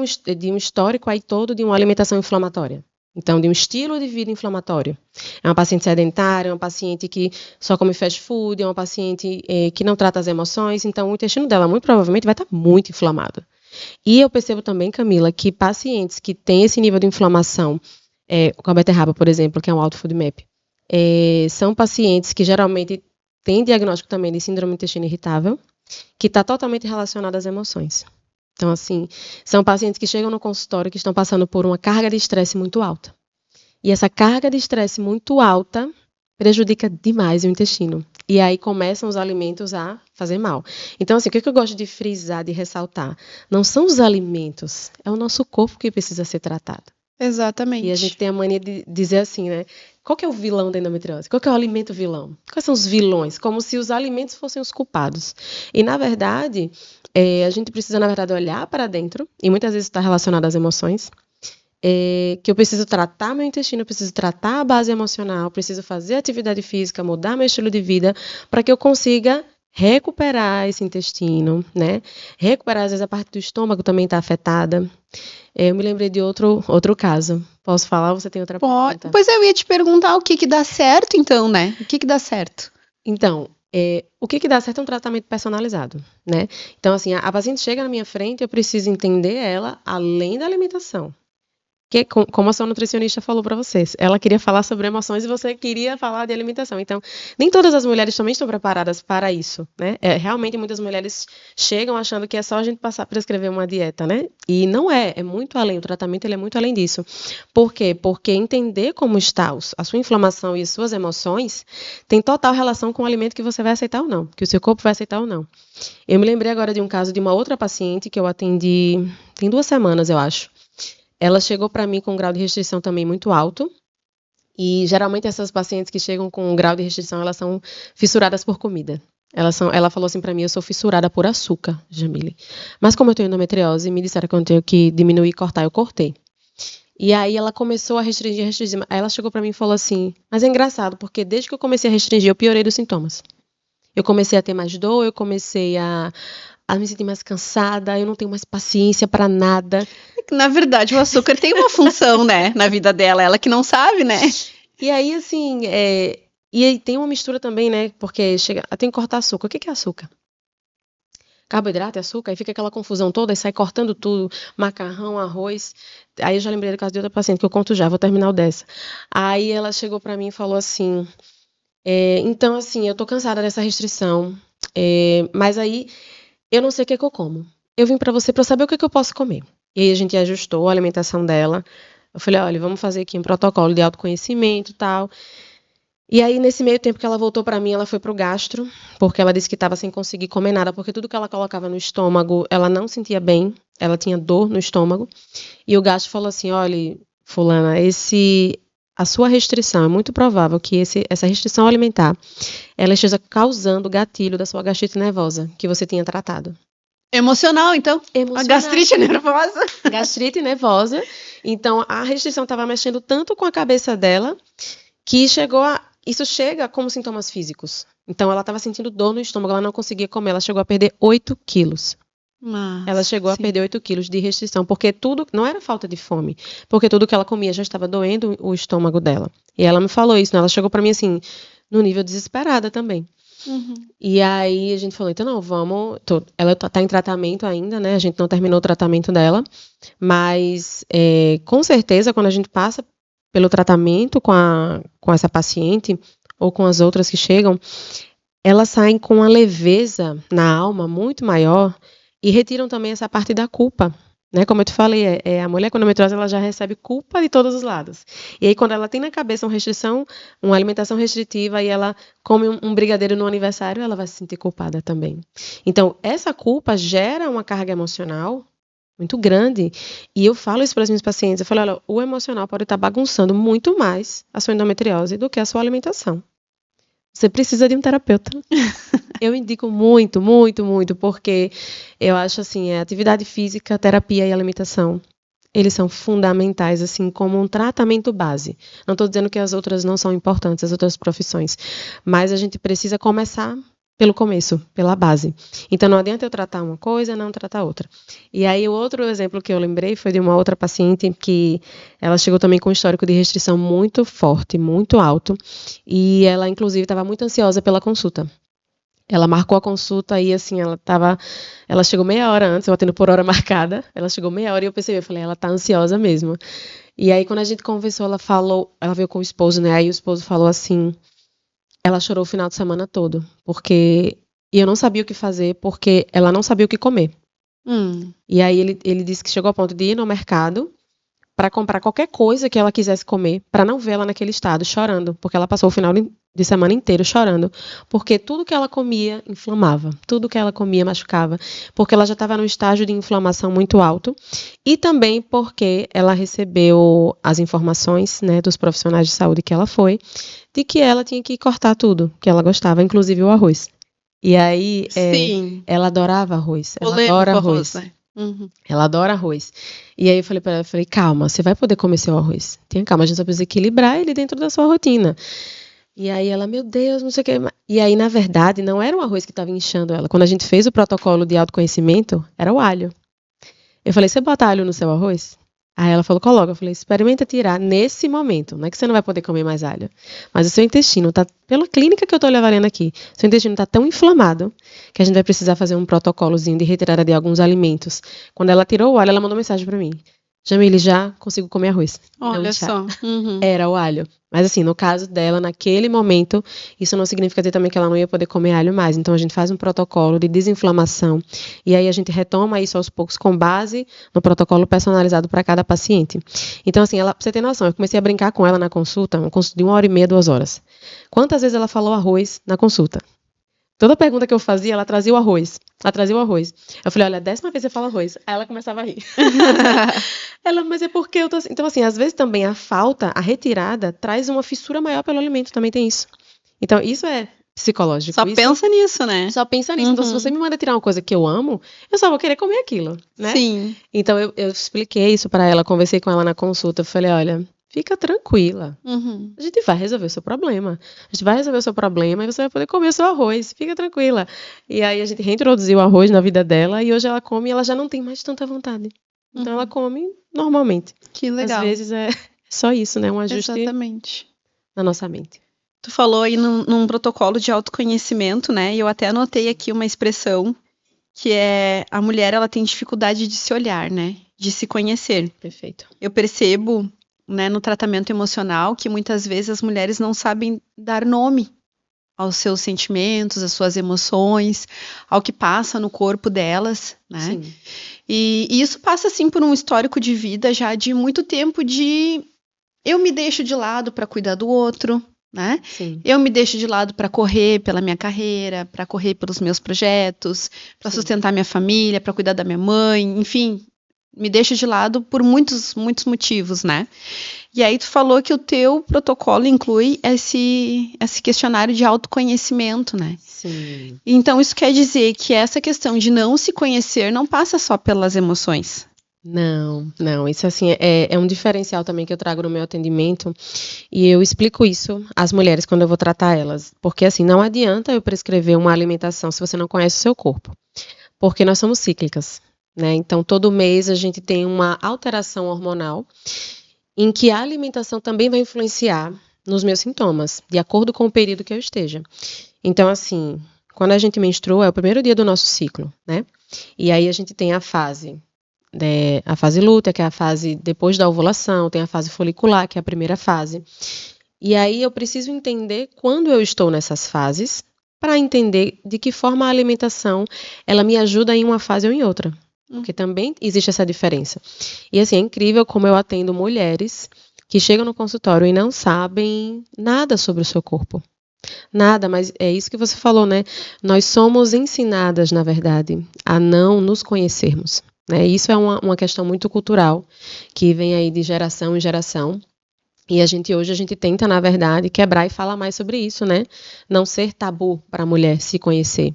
um histórico aí todo de uma alimentação inflamatória. Então, de um estilo de vida inflamatório. É uma paciente sedentária, é uma paciente que só come fast food, é uma paciente que não trata as emoções, então o intestino dela muito provavelmente vai estar muito inflamado. E eu percebo também, Camila, que pacientes que têm esse nível de inflamação, com a beterraba, por exemplo, que é um alto FODMAP, são pacientes que geralmente têm diagnóstico também de síndrome do intestino irritável, que está totalmente relacionado às emoções. Então, assim, são pacientes que chegam no consultório que estão passando por uma carga de estresse muito alta. E essa carga de estresse muito alta prejudica demais o intestino. E aí começam os alimentos a fazer mal. Então, assim, o que eu gosto de frisar, de ressaltar? Não são os alimentos, é o nosso corpo que precisa ser tratado. Exatamente. E a gente tem a mania de dizer assim, né? Qual que é o vilão da endometriose? Qual que é o alimento vilão? Quais são os vilões? Como se os alimentos fossem os culpados. E, na verdade, a gente precisa, na verdade, olhar para dentro, e muitas vezes está relacionado às emoções, que eu preciso tratar meu intestino, eu preciso tratar a base emocional, eu preciso fazer atividade física, mudar meu estilo de vida, para que eu consiga recuperar esse intestino, né? Recuperar, às vezes, a parte do estômago também está afetada. Eu me lembrei de outro caso. Posso falar ou você tem outra pergunta? Pois eu ia te perguntar o que dá certo, então, né? O que dá certo? Então, o que dá certo é um tratamento personalizado, né? Então, assim, a paciente chega na minha frente, eu preciso entender ela além da alimentação. Que, como a sua nutricionista falou para vocês, ela queria falar sobre emoções e você queria falar de alimentação. Então, nem todas as mulheres também estão preparadas para isso, né? Realmente, muitas mulheres chegam achando que é só a gente prescrever uma dieta, né? E não é muito além, o tratamento ele é muito além disso. Por quê? Porque entender como está a sua inflamação e as suas emoções tem total relação com o alimento que você vai aceitar ou não, que o seu corpo vai aceitar ou não. Eu me lembrei agora de um caso de uma outra paciente que eu atendi tem 2 semanas, eu acho. Ela chegou para mim com um grau de restrição também muito alto. E geralmente essas pacientes que chegam com um grau de restrição, elas são fissuradas por comida. Ela falou assim para mim, eu sou fissurada por açúcar, Jamile. Mas como eu tenho endometriose, me disseram que eu tenho que diminuir e cortar, eu cortei. E aí ela começou a restringir. Aí ela chegou pra mim e falou assim, mas é engraçado, porque desde que eu comecei a restringir, eu piorei dos sintomas. Eu comecei a ter mais dor, eu comecei a me sentir mais cansada, eu não tenho mais paciência pra nada. Na verdade, o açúcar tem uma função, né, na vida dela, ela que não sabe, né? E aí, assim, e aí tem uma mistura também, né, porque tem que cortar açúcar. O que é açúcar? Carboidrato e açúcar, aí fica aquela confusão toda, aí sai cortando tudo, macarrão, arroz. Aí eu já lembrei do caso de outra paciente, que eu conto já, vou terminar o dessa. Aí ela chegou pra mim e falou assim, então assim, eu tô cansada dessa restrição, mas aí eu não sei o que eu como. Eu vim pra você pra saber o que eu posso comer. E aí a gente ajustou a alimentação dela. Eu falei, olha, vamos fazer aqui um protocolo de autoconhecimento e tal. E aí, nesse meio tempo que ela voltou pra mim, ela foi pro gastro, porque ela disse que estava sem conseguir comer nada, porque tudo que ela colocava no estômago, ela não sentia bem, ela tinha dor no estômago. E o gastro falou assim, olha, fulana, a sua restrição, é muito provável que essa restrição alimentar, ela esteja causando o gatilho da sua gastrite nervosa, que você tinha tratado. Emocional, então? A gastrite nervosa? Gastrite nervosa. Então, a restrição estava mexendo tanto com a cabeça dela, que isso chega como sintomas físicos. Então, ela estava sentindo dor no estômago, ela não conseguia comer, ela chegou a perder 8 quilos. Ela chegou a perder 8 quilos de restrição, porque tudo, não era falta de fome, porque tudo que ela comia já estava doendo o estômago dela. E ela me falou isso, né? Ela chegou pra mim assim, no nível desesperada também. Uhum. E aí a gente falou, então não, vamos... Ela tá em tratamento ainda, né? A gente não terminou o tratamento dela, mas com certeza quando a gente passa pelo tratamento com essa paciente, ou com as outras que chegam, elas saem com uma leveza na alma muito maior e retiram também essa parte da culpa, né? Como eu te falei, a mulher com endometriose, ela já recebe culpa de todos os lados. E aí quando ela tem na cabeça uma alimentação restritiva e ela come um brigadeiro no aniversário, ela vai se sentir culpada também. Então, essa culpa gera uma carga emocional muito grande. E eu falo isso para as minhas pacientes. Eu falo, olha, o emocional pode estar bagunçando muito mais a sua endometriose do que a sua alimentação. Você precisa de um terapeuta. Eu indico muito, muito, muito, porque eu acho assim, atividade física, terapia e alimentação, eles são fundamentais, assim, como um tratamento base. Não estou dizendo que as outras não são importantes, as outras profissões, mas a gente precisa começar pelo começo, pela base. Então, não adianta eu tratar uma coisa, não tratar outra. E aí, o outro exemplo que eu lembrei foi de uma outra paciente que ela chegou também com um histórico de restrição muito forte, muito alto, e ela, inclusive, estava muito ansiosa pela consulta. Ela marcou a consulta e, assim, ela chegou meia hora antes, eu atendo por hora marcada, ela chegou meia hora e eu falei, ela tá ansiosa mesmo. E aí, quando a gente conversou, ela veio com o esposo, né, aí o esposo falou assim, ela chorou o final de semana todo, e eu não sabia o que fazer, porque ela não sabia o que comer. E aí ele disse que chegou ao ponto de ir no mercado para comprar qualquer coisa que ela quisesse comer, para não ver ela naquele estado, chorando, porque ela passou o final de semana inteiro chorando, porque tudo que ela comia inflamava, tudo que ela comia machucava, porque ela já estava num estágio de inflamação muito alto, e também porque ela recebeu as informações, né, dos profissionais de saúde que ela foi, de que ela tinha que cortar tudo que ela gostava, inclusive o arroz. E aí, ela adorava arroz, ela adora arroz. Né? Uhum. Ela adora arroz. E aí eu falei para ela, calma, você vai poder comer seu arroz. Tenha calma, a gente só precisa equilibrar ele dentro da sua rotina. E aí ela, meu Deus, não sei o que. E aí, na verdade, não era o arroz que estava inchando ela. Quando a gente fez o protocolo de autoconhecimento, era o alho. Eu falei, você bota alho no seu arroz? Aí ela falou, coloca. Eu falei, experimenta tirar nesse momento. Não é que você não vai poder comer mais alho. Mas o seu intestino tá, pela clínica que eu tô avaliando aqui, seu intestino tá tão inflamado que a gente vai precisar fazer um protocolozinho de retirada de alguns alimentos. Quando ela tirou o alho, ela mandou mensagem para mim. Jamile, já consigo comer arroz. Olha só. Uhum. Era o alho. Mas assim, no caso dela, naquele momento, isso não significa dizer também que ela não ia poder comer alho mais. Então a gente faz um protocolo de desinflamação e aí a gente retoma isso aos poucos com base no protocolo personalizado para cada paciente. Então assim, pra você ter noção, eu comecei a brincar com ela na consulta, uma consulta de 1h30, 2 horas. Quantas vezes ela falou arroz na consulta? Toda pergunta que eu fazia, ela trazia o arroz. Eu falei, olha, a 10ª vez você fala arroz. Aí ela começava a rir. Ela, mas é porque eu tô assim. Então, assim, às vezes também a retirada, traz uma fissura maior pelo alimento. Também tem isso. Então, isso é psicológico. Só pensa nisso, né? Só pensa nisso. Então, se você me manda tirar uma coisa que eu amo, eu só vou querer comer aquilo, né? Sim. Então, eu expliquei isso pra ela, conversei com ela na consulta. Eu falei, olha, fica tranquila. A gente vai resolver o seu problema. A gente vai resolver o seu problema e você vai poder comer o seu arroz. Fica tranquila. E aí, a gente reintroduziu o arroz na vida dela e hoje ela come e ela já não tem mais tanta vontade. Então, ela come normalmente. Que legal. Às vezes é só isso, né? Um ajuste Exatamente. na nossa mente. Tu falou aí num protocolo de autoconhecimento, né? E eu até anotei aqui uma expressão que é a mulher, ela tem dificuldade de se olhar, né? De se conhecer. Perfeito. Eu percebo, né, no tratamento emocional que muitas vezes as mulheres não sabem dar nome aos seus sentimentos, às suas emoções, ao que passa no corpo delas, né? Sim. E isso passa, assim, por um histórico de vida já de muito tempo de eu me deixo de lado para cuidar do outro, né? Sim. Eu me deixo de lado para correr pela minha carreira, para correr pelos meus projetos, para Sim. sustentar minha família, para cuidar da minha mãe, enfim, me deixo de lado por muitos motivos, né? E aí tu falou que o teu protocolo inclui esse questionário de autoconhecimento, né? Sim. Então isso quer dizer que essa questão de não se conhecer não passa só pelas emoções. Não, isso assim é um diferencial também que eu trago no meu atendimento e eu explico isso às mulheres quando eu vou tratar elas, porque assim, não adianta eu prescrever uma alimentação se você não conhece o seu corpo, porque nós somos cíclicas, né? Então todo mês a gente tem uma alteração hormonal em que a alimentação também vai influenciar nos meus sintomas, de acordo com o período que eu esteja. Então assim, quando a gente menstrua é o primeiro dia do nosso ciclo, né? E aí a gente tem a fase lútea, que é a fase depois da ovulação, tem a fase folicular, que é a primeira fase. E aí eu preciso entender quando eu estou nessas fases, para entender de que forma a alimentação ela me ajuda em uma fase ou em outra. Porque também existe essa diferença. E assim, é incrível como eu atendo mulheres que chegam no consultório e não sabem nada sobre o seu corpo. Nada, mas é isso que você falou, né? Nós somos ensinadas, na verdade, a não nos conhecermos. Né? Isso é uma questão muito cultural, que vem aí de geração em geração. E hoje a gente tenta, na verdade, quebrar e falar mais sobre isso, né? Não ser tabu para a mulher se conhecer.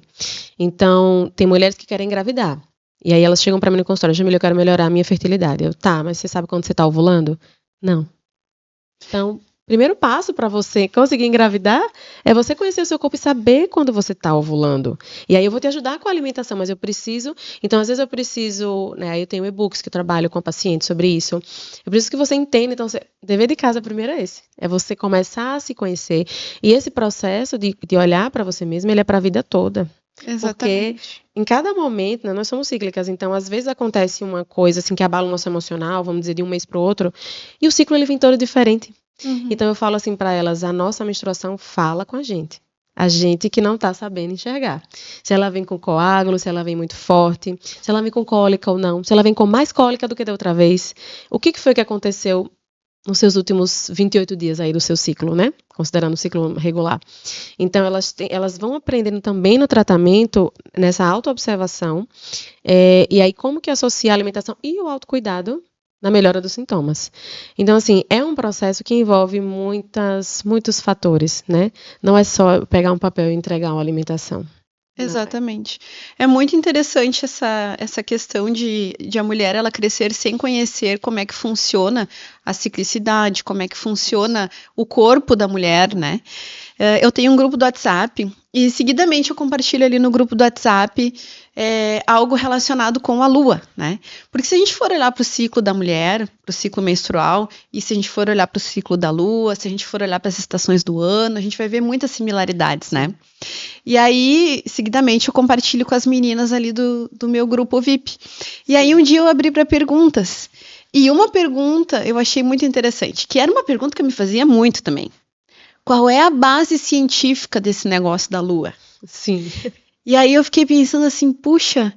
Então, tem mulheres que querem engravidar. E aí elas chegam para mim no consultório, Jamília, eu quero melhorar a minha fertilidade. Eu, tá, mas você sabe quando você está ovulando? Não. Então, primeiro passo para você conseguir engravidar é você conhecer o seu corpo e saber quando você está ovulando. E aí eu vou te ajudar com a alimentação, mas eu preciso... Então, às vezes eu preciso... Né, aí eu tenho e-books que eu trabalho com a paciente sobre isso. Eu preciso que você entenda. Então, dever de casa primeiro é esse. É você começar a se conhecer. E esse processo de olhar para você mesma, ele é para a vida toda. Exatamente. Porque em cada momento, né, nós somos cíclicas, então às vezes acontece uma coisa assim que abala o nosso emocional, vamos dizer, de um mês para o outro, e o ciclo ele vem todo diferente. Então eu falo assim para elas, a nossa menstruação fala com a gente que não está sabendo enxergar. Se ela vem com coágulo, se ela vem muito forte, se ela vem com cólica ou não, se ela vem com mais cólica do que da outra vez, o que foi que aconteceu nos seus últimos 28 dias aí do seu ciclo, né? Considerando o ciclo regular. Então, elas vão aprendendo também no tratamento, nessa autoobservação, e aí como que associa a alimentação e o autocuidado na melhora dos sintomas. Então, assim, é um processo que envolve muitos fatores, né? Não é só pegar um papel e entregar uma alimentação. Exatamente. É muito interessante essa questão de a mulher ela crescer sem conhecer como é que funciona a ciclicidade, como é que funciona o corpo da mulher, né? Eu tenho um grupo do WhatsApp e seguidamente eu compartilho ali no grupo do WhatsApp algo relacionado com a lua, né? Porque se a gente for olhar para o ciclo da mulher, para o ciclo menstrual, e se a gente for olhar para o ciclo da lua, se a gente for olhar para as estações do ano, a gente vai ver muitas similaridades, né? E aí, seguidamente, eu compartilho com as meninas ali do meu grupo VIP. E aí, um dia eu abri para perguntas. E uma pergunta eu achei muito interessante, que era uma pergunta que eu me fazia muito também. Qual é a base científica desse negócio da lua? Sim. E aí eu fiquei pensando assim, puxa,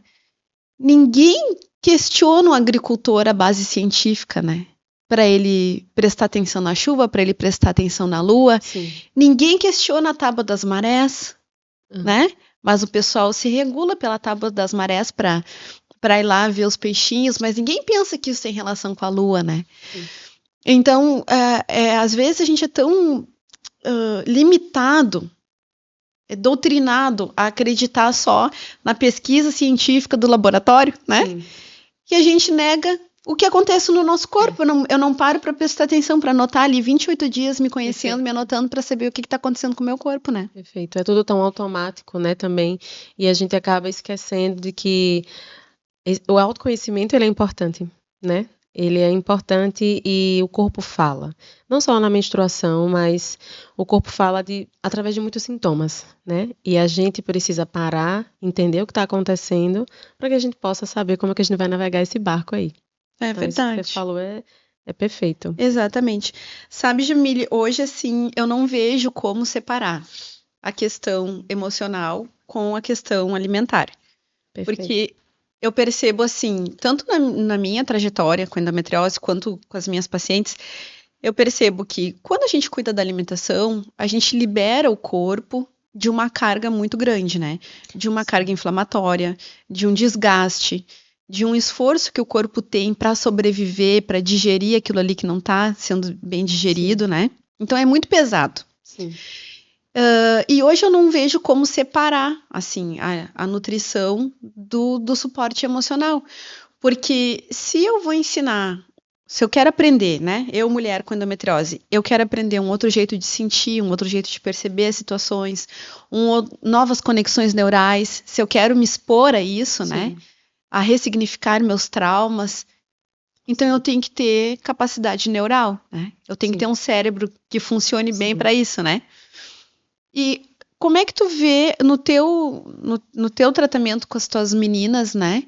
ninguém questiona o agricultor a base científica, né? Para ele prestar atenção na chuva, para ele prestar atenção na lua. Sim. Ninguém questiona a tábua das marés, né? Mas o pessoal se regula pela tábua das marés para ir lá ver os peixinhos, mas ninguém pensa que isso tem relação com a lua, né? Sim. Então, às vezes a gente é tão limitado doutrinado a acreditar só na pesquisa científica do laboratório, né? Sim. Que a gente nega o que acontece no nosso corpo. Eu não paro para prestar atenção, para anotar ali 28 dias me conhecendo, Perfeito. me anotando para saber o que está acontecendo com o meu corpo, né? Perfeito. É tudo tão automático, né, também. E a gente acaba esquecendo de que o autoconhecimento, ele é importante, né? Ele é importante e o corpo fala. Não só na menstruação, mas o corpo fala através de muitos sintomas, né? E a gente precisa parar, entender o que está acontecendo, para que a gente possa saber como é que a gente vai navegar esse barco aí. É Então, isso que você verdade. falou é perfeito. Exatamente. Sabe, Jamile, hoje, assim, eu não vejo como separar a questão emocional com a questão alimentar. Perfeito. Porque eu percebo, assim, tanto na minha trajetória com endometriose, quanto com as minhas pacientes, eu percebo que quando a gente cuida da alimentação, a gente libera o corpo de uma carga muito grande, né? De uma carga inflamatória, de um desgaste, de um esforço que o corpo tem para sobreviver, para digerir aquilo ali que não está sendo bem digerido, né? Então é muito pesado. Sim. E hoje eu não vejo como separar, assim, a nutrição do suporte emocional. Porque se eu vou ensinar, se eu quero aprender, né? Eu, mulher com endometriose, eu quero aprender um outro jeito de sentir, um outro jeito de perceber as situações, novas conexões neurais, se eu quero me expor a isso, né? A ressignificar meus traumas, então eu tenho que ter capacidade neural, né? Eu tenho que ter um cérebro que funcione bem para isso, né? E como é que tu vê no teu tratamento com as tuas meninas, né?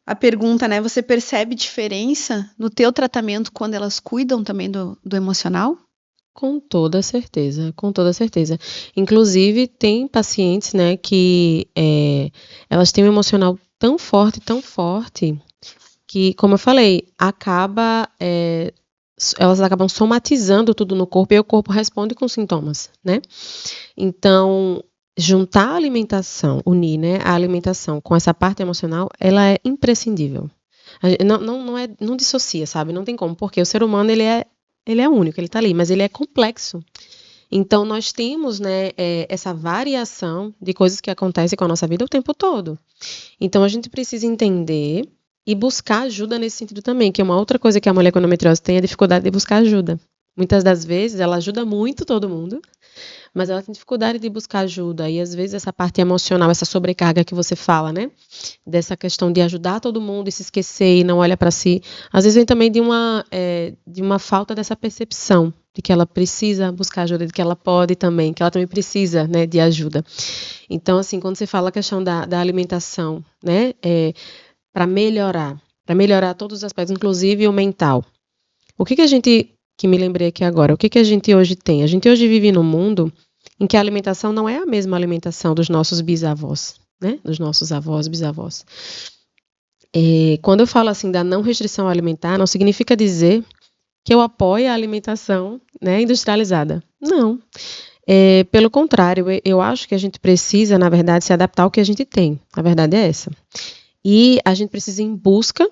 A pergunta, né? Você percebe diferença no teu tratamento quando elas cuidam também do emocional? Com toda certeza, com toda certeza. Inclusive, tem pacientes, né, que elas têm um emocional tão forte, que, como eu falei, elas acabam somatizando tudo no corpo e o corpo responde com sintomas, né? Então, juntar a alimentação, unir, né, a alimentação com essa parte emocional, ela é imprescindível. Não dissocia, sabe? Não tem como, porque o ser humano, ele é único, ele está ali, mas ele é complexo. Então, nós temos, né, essa variação de coisas que acontecem com a nossa vida o tempo todo. Então, a gente precisa entender e buscar ajuda nesse sentido também, que é uma outra coisa que a mulher com endometriose tem, a dificuldade de buscar ajuda. Muitas das vezes, ela ajuda muito todo mundo, mas ela tem dificuldade de buscar ajuda. E, às vezes, essa parte emocional, essa sobrecarga que você fala, né? Dessa questão de ajudar todo mundo e se esquecer e não olha para si. Às vezes, vem também de uma falta dessa percepção de que ela precisa buscar ajuda, de que ela pode também, que ela também precisa, né, de ajuda. Então, assim, quando você fala a questão da alimentação, né? Para melhorar todos os aspectos, inclusive o mental. O que a gente, que me lembrei aqui agora, o que a gente hoje tem? A gente hoje vive num mundo em que a alimentação não é a mesma alimentação dos nossos bisavós, né? Dos nossos avós, bisavós. Quando eu falo assim da não restrição alimentar, não significa dizer que eu apoio a alimentação, né, industrializada. Não. Pelo contrário, eu acho que a gente precisa, na verdade, se adaptar ao que a gente tem. A verdade é essa. E a gente precisa ir em busca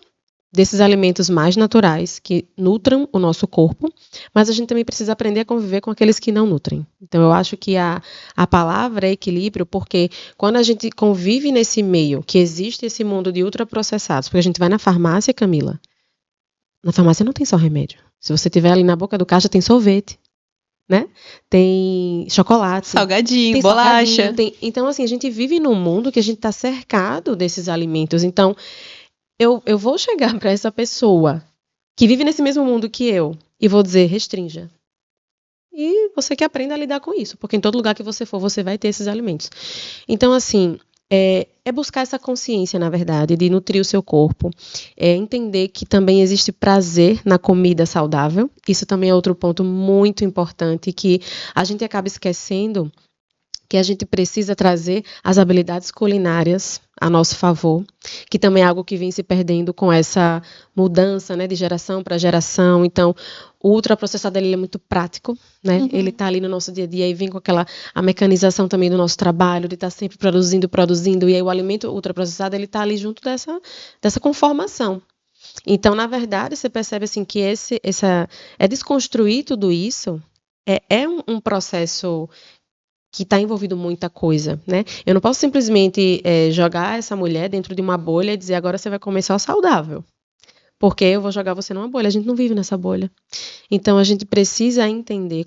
desses alimentos mais naturais que nutram o nosso corpo, mas a gente também precisa aprender a conviver com aqueles que não nutrem. Então, eu acho que a palavra é equilíbrio, porque quando a gente convive nesse meio, que existe esse mundo de ultraprocessados, porque a gente vai na farmácia, Camila, na farmácia não tem só remédio. Se você tiver ali na boca do caixa, tem sorvete, né? Tem chocolate. Salgadinho, tem bolacha. Então, assim, a gente vive num mundo que a gente está cercado desses alimentos. Então, eu vou chegar para essa pessoa que vive nesse mesmo mundo que eu e vou dizer, restrinja. E você que aprenda a lidar com isso, porque em todo lugar que você for, você vai ter esses alimentos. Então, assim, é buscar essa consciência, na verdade, de nutrir o seu corpo, entender que também existe prazer na comida saudável. Isso também é outro ponto muito importante que a gente acaba esquecendo, que a gente precisa trazer as habilidades culinárias a nosso favor, que também é algo que vem se perdendo com essa mudança, né, de geração para geração. Então, o ultraprocessado ele é muito prático, né? Uhum. Ele está ali no nosso dia a dia e vem com a mecanização também do nosso trabalho, de estar sempre produzindo, e aí o alimento ultraprocessado ele está ali junto dessa conformação. Então, na verdade, você percebe assim que desconstruir tudo isso é um processo que está envolvido muita coisa, né? Eu não posso simplesmente jogar essa mulher dentro de uma bolha e dizer agora você vai comer só saudável. Porque eu vou jogar você numa bolha. A gente não vive nessa bolha. Então, a gente precisa entender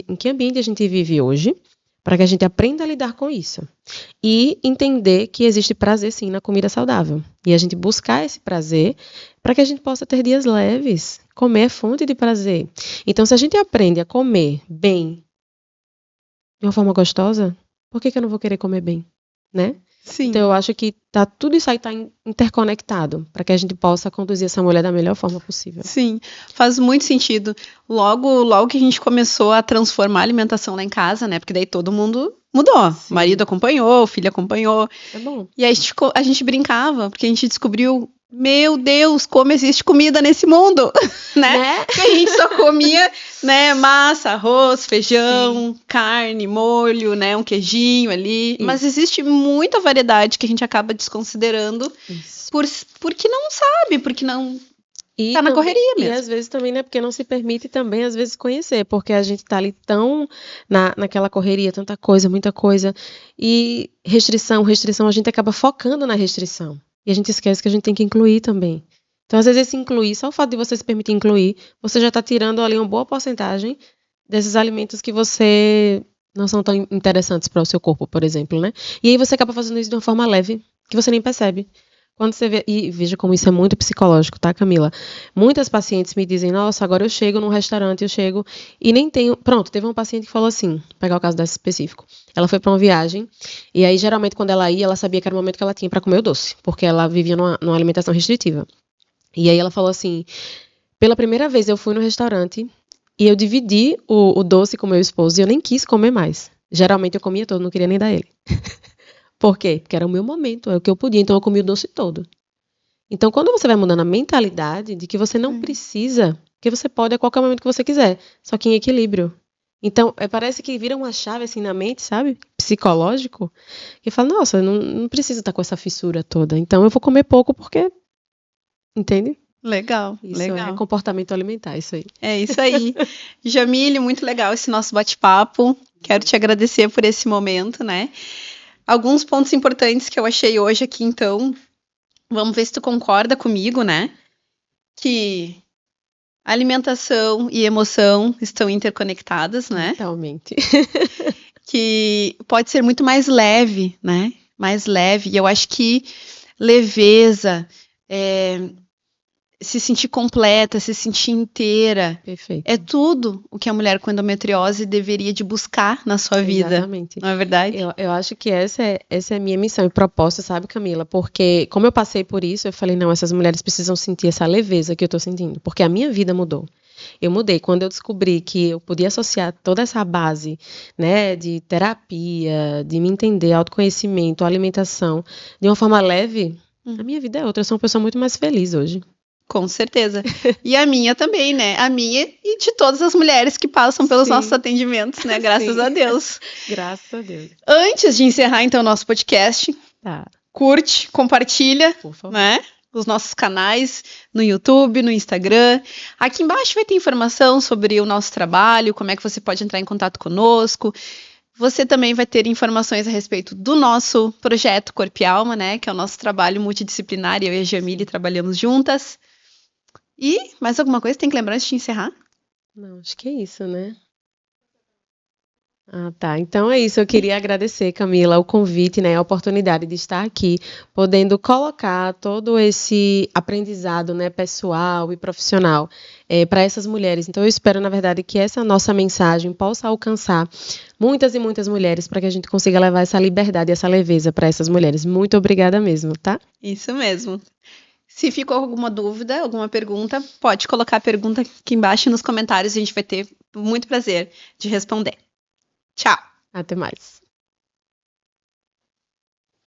em que ambiente a gente vive hoje, para que a gente aprenda a lidar com isso. E entender que existe prazer, sim, na comida saudável. E a gente buscar esse prazer para que a gente possa ter dias leves. Comer é fonte de prazer. Então, se a gente aprende a comer bem, de uma forma gostosa, por que eu não vou querer comer bem, né? Sim. Então, eu acho que tudo isso aí está interconectado para que a gente possa conduzir essa mulher da melhor forma possível. Sim, faz muito sentido. Logo que a gente começou a transformar a alimentação lá em casa, né? Porque daí todo mundo mudou. Sim. O marido acompanhou, o filho acompanhou. É bom. E aí a gente brincava, porque a gente descobriu, meu Deus, como existe comida nesse mundo, né? Que a gente só comia, né, massa, arroz, feijão, carne, molho, né, um queijinho ali. Isso. Mas existe muita variedade que a gente acaba desconsiderando porque não sabe, porque não tá na correria mesmo. E às vezes também, né, porque não se permite também, às vezes, conhecer, porque a gente tá ali tão naquela correria, tanta coisa, muita coisa, e restrição, a gente acaba focando na restrição. E a gente esquece que a gente tem que incluir também. Então, às vezes, esse incluir, só o fato de você se permitir incluir, você já está tirando ali uma boa porcentagem desses alimentos que você não são tão interessantes para o seu corpo, por exemplo, né? E aí você acaba fazendo isso de uma forma leve, que você nem percebe. Quando você vê, e veja como isso é muito psicológico, tá, Camila? Muitas pacientes me dizem, nossa, agora eu chego num restaurante, e nem tenho... Pronto, teve uma paciente que falou assim, vou pegar o caso dessa específico. Ela foi para uma viagem, e aí geralmente quando ela ia, ela sabia que era o momento que ela tinha para comer o doce, porque ela vivia numa alimentação restritiva. E aí ela falou assim, pela primeira vez eu fui no restaurante, e eu dividi o doce com meu esposo, e eu nem quis comer mais. Geralmente eu comia todo, não queria nem dar ele. Por quê? Porque era o meu momento, é o que eu podia, então eu comia o doce todo. Então, quando você vai mudando a mentalidade de que você não precisa, que você pode a qualquer momento que você quiser, só que em equilíbrio. Então, parece que vira uma chave assim na mente, sabe? Psicológico, que fala, nossa, eu não preciso estar com essa fissura toda, então eu vou comer pouco porque... Entende? Legal, Isso legal. é comportamento alimentar, isso aí. É isso aí. Jamile, muito legal esse nosso bate-papo. Quero te agradecer por esse momento, né? Alguns pontos importantes que eu achei hoje aqui, então, vamos ver se tu concorda comigo, né? Que alimentação e emoção estão interconectadas, né? Totalmente. Que pode ser muito mais leve, né? Mais leve. E eu acho que leveza, se sentir completa, se sentir inteira, Perfeito. é tudo o que a mulher com endometriose deveria de buscar na sua vida. Exatamente. Não é verdade? Eu acho que essa é a minha missão e proposta, sabe, Camila? Porque como eu passei por isso, eu falei, não, essas mulheres precisam sentir essa leveza que eu tô sentindo, porque a minha vida mudou. Eu mudei quando eu descobri que eu podia associar toda essa base, né, de terapia, de me entender, autoconhecimento, alimentação, de uma forma leve, a minha vida é outra. Eu sou uma pessoa muito mais feliz hoje. Com certeza. E a minha também, né? A minha e de todas as mulheres que passam pelos nossos atendimentos, né? Graças a Deus. Graças a Deus. Antes de encerrar, então, o nosso podcast, curte, compartilha, por favor, né? Os nossos canais no YouTube, no Instagram. Aqui embaixo vai ter informação sobre o nosso trabalho, como é que você pode entrar em contato conosco. Você também vai ter informações a respeito do nosso projeto Corpo e Alma, né? Que é o nosso trabalho multidisciplinar, e eu e a Jamile trabalhamos juntas. E mais alguma coisa tem que lembrar antes de encerrar? Não, acho que é isso, né? Ah, tá. Então é isso. Eu queria agradecer, Camila, o convite, né, a oportunidade de estar aqui, podendo colocar todo esse aprendizado, né, pessoal e profissional para essas mulheres. Então eu espero, na verdade, que essa nossa mensagem possa alcançar muitas e muitas mulheres para que a gente consiga levar essa liberdade e essa leveza para essas mulheres. Muito obrigada mesmo, tá? Isso mesmo. Se ficou alguma dúvida, alguma pergunta, pode colocar a pergunta aqui embaixo nos comentários. A gente vai ter muito prazer de responder. Tchau! Até mais.